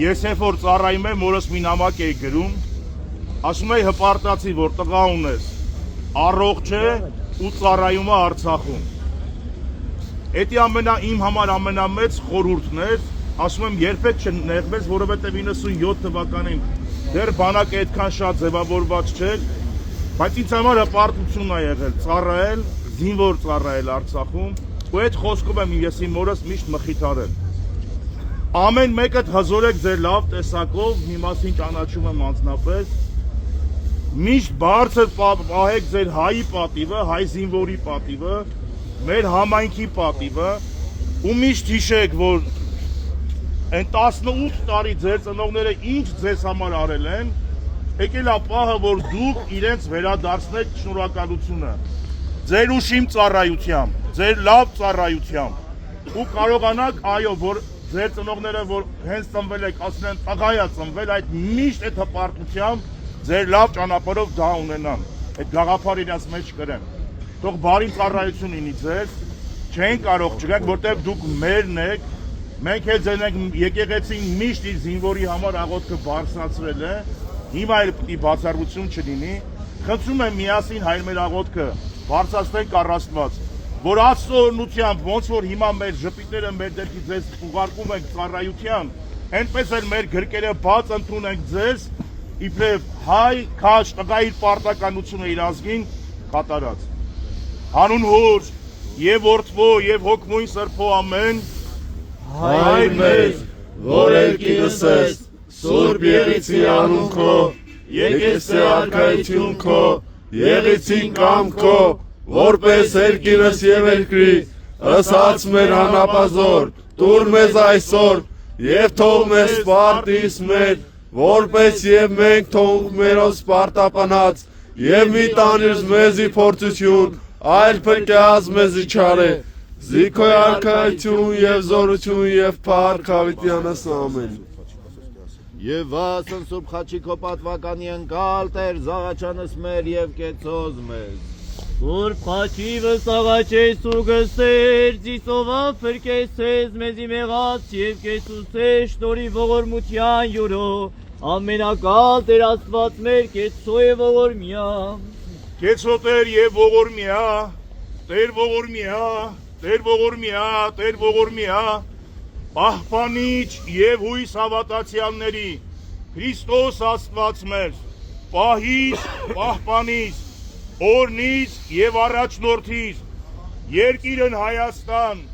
Ես երբ որ ծառայում եմ, մորս մի նամակ էի գրում, ասում էի հպարտացի, որ տղա ունես, առողջ է ու ծառայում է Արցախում։ Էդի իմ համար ամենամեծ խորհուրդն էր, ասում եմ երբեք չնեղվես, որովհետև 97 թվականին դեռ բանակը այդքան շատ ձևավորված չէր, բայց ինձ համար հպարտություն է եղել ծառայել, զինվոր ծառայել Արցախում, ու այդ խոսքով եմ ես իմ մորս միշտ մխիթարել։ Ամեն մեկդ հզորեք ձեր լավ տեսակով, մի մասին ճանաչում եմ անձնապես, միշտ բարձր պահեք ձեր հայի պատիվը, հայ զինվորի պատիվը, մեր համայնքի պատիվը, ու միշտ հիշեք, որ այն 18 տարի ձեր ծնողները ինչ ձեզ համար արել են, եկել է պահը, որ դուք իրենց վերադարձնեք շնորհակալությունը, ձեր ուշիմ ծառայությամբ, ձեր լավ ծառայությամբ, ու կարողանաք, այո, որ ձեր ծնողները, որ հենց ծնվել եք, ասեն են տղայա ծնվել, այդ միշտ այդ հպարտությամբ ձեր լավ ճանապարհով դա ունենան, այդ գաղափարը իրաց մեջ կրեն։ Թող բարի ծառայություն լինի ձեզ, չեն կարող չգաք, որտեղ դուք մերն եք, մենք էլ ձեր ենք եկեղեցին միշտ իր զինվորի համար աղոթքը բարձրացրել է, հիմա էլ պիտի բացառություն չլինի, խնդրում եմ միասին հայր մեր աղոթքը բարձրացնենք առ Աստված, որ Աստծո օրհնությամբ, ոնց որ հիմա մեր ժպիտները մեր դեպքի ձեզ ուղարկում ենք ծառայության, այնպես էլ մեր գրկերը բաց ընդունենք ձեզ, իբրև հայ, քաջ, տղա իր պարտականությունը իր ազգին կատարած։ Հանուն Հոր եւ Որդվո եւ Հոգմույն Սրբո ամեն։ Հայր մեզ, որ երկինս ես, Սուրբ Եղիցի անուն քո, եկեցե արքայություն քո, եղիցին կամ քո, որպես երկինս եւ երկրի, ըսած մեր հանապազոր, տուր մեզ այսօր, եւ թող մեզ սպարտիս մեր, որպես եւ մենք թող մերոս սպարտապանած, եւ մի տանիր մեզի փորձություն, այլ փրկած մեզի չարե, զիքոյ արքայություն եւ զորություն եւ փառք հավիտյանս ամեն։ Եվ վասն Սուրբ Խաչիկո պատվականի ընկալ Տեր զաղաչանս մեր եւ կեցոզ մեզ։ Սուրբ Խաչիվս աղաչես ու գսեր, ծիսովա փրկեսես մեզի մեղած եւ կեցուսես շնորհի ողորմության յուրո, ամենակալ Տեր Աստված մեր կեցո եւ ողորմիա։ Կեցո Տեր եւ ողորմիա, Տեր ողորմիա, Տեր ողորմիա, Տեր ողորմիա, պահպանիչ եւ հույս հավատացյալների, Քրիստոս Աստված մեր, պահիս, պահպանիս, օրնից եւ առաջնորդից, երկիրն Հայաստան,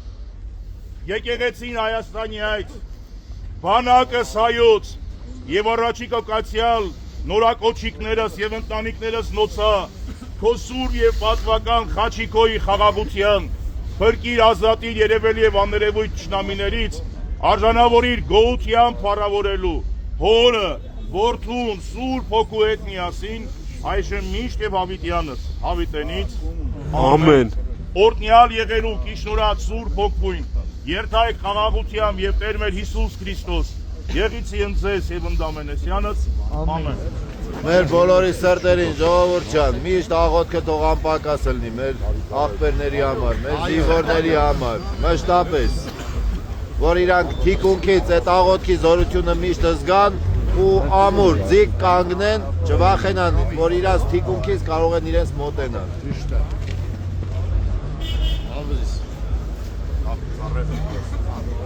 եկեղեցին Հայաստանի այդ, բանակս հայոց եւ առաջիկա կացյալ նորակոչիկներս եւ ընտանիքներս նոցա, քո սուր եւ պատվական Խաչիկոյի խաղաղության, փրկիր ազատիր երևելի եւ աներևույթ ճշնամիներից, արժանավորիր գոհությամբ փառավորելու, Հորը, Որդուն, Սուրբ Հոգու հետ միասին, այժմ միշտ եւ հավիտյանս, հավիտենից, ամեն։ Օրհնյալ եղերուք իշնորհած Սուրբ Հոգուին, երթայք խաղաղությամբ եւ Տեր մեր Հիսուս Քրիստոս, եղիցի ընձեզ եւ ընդամենեսյանս, ամեն։ Մեր բոլորի սրտերին ժողովուրդ ջան, միշտ աղոթքը թող անպակաս լինի մեր աղբերների համար, մեր զինվորների համար, մշտապես, որ իրանք թիկունքից այդ աղոթքի զորությունը միշտ զգան ու ամուր ձիգ կանգնեն, չվախենան, որ իրանց թիկունքից կարող են իրենց մոտենալ։ Ճիշտ է։